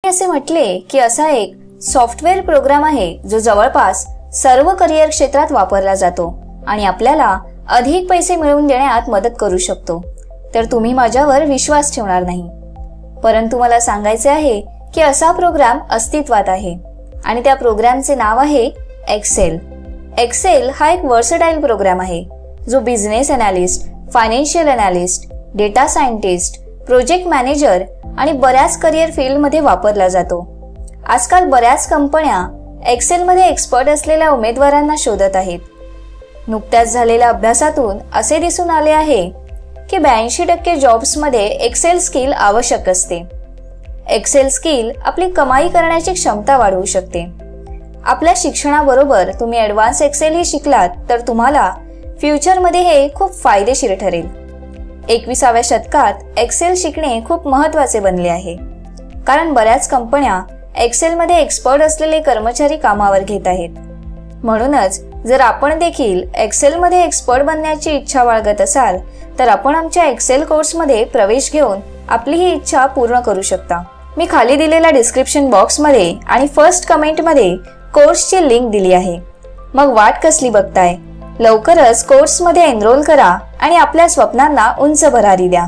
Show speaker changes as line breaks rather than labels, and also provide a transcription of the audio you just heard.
असे म्हटले की असा एक सॉफ्टवेअर प्रोग्राम आहे जो जवळपास सर्व करिअर क्षेत्रात वापरला जातो आणि आपल्याला अधिक पैसे मिळवून देण्यात मदत करू शकतो, तर तुम्ही माझ्यावर विश्वास ठेवणार नाही. परंतु मला सांगायचे आहे की असा प्रोग्राम अस्तित्वात आहे आणि त्या प्रोग्रामचे नाव आहे एक्सेल. एक्सेल हा एक वर्सटाईल प्रोग्राम आहे जो business analyst, financial analyst, data scientist, project manager आणि बऱ्याच करिअर फील्डमध्ये वापरला जातो. आजकाल बऱ्याच कंपन्या एक्सेलमध्ये एक्सपर्ट असलेल्या उमेदवारांना शोधत आहेत. नुकत्याच झालेल्या अभ्यासातून असे दिसून आले आहे की 82% जॉब्समध्ये एक्सेल स्किल आवश्यक असते. एक्सेल स्किल आपली कमाई करण्याची क्षमता वाढवू शकते. आपल्या शिक्षणाबरोबर तुम्ही ॲडव्हान्स एक्सेल ही शिकलात तर तुम्हाला फ्युचरमध्ये हे खूप फायदेशीर ठरेल. 21व्या शतकात एक्सेल शिकणे खूप महत्त्वाचे बनले आहे, कारण बऱ्याच कंपन्या एक्सेलमध्ये एक्सपर्ट असलेले कर्मचारी कामावर घेत आहेत. म्हणूनच जर आपण देखील एक्सेलमध्ये एक्सपर्ट बनण्याची इच्छा बाळगत असाल तर आपण आमच्या एक्सेल कोर्समध्ये प्रवेश घेऊन आपली ही इच्छा पूर्ण करू शकता. मी खाली दिलेल्या डिस्क्रिप्शन बॉक्समध्ये आणि फर्स्ट कमेंटमध्ये कोर्सची लिंक दिली आहे. मग वाट कसली बघताय? लवकरच कोर्समध्ये एनरोल करा आणि आपल्या स्वप्नांना उंच भरारी द्या.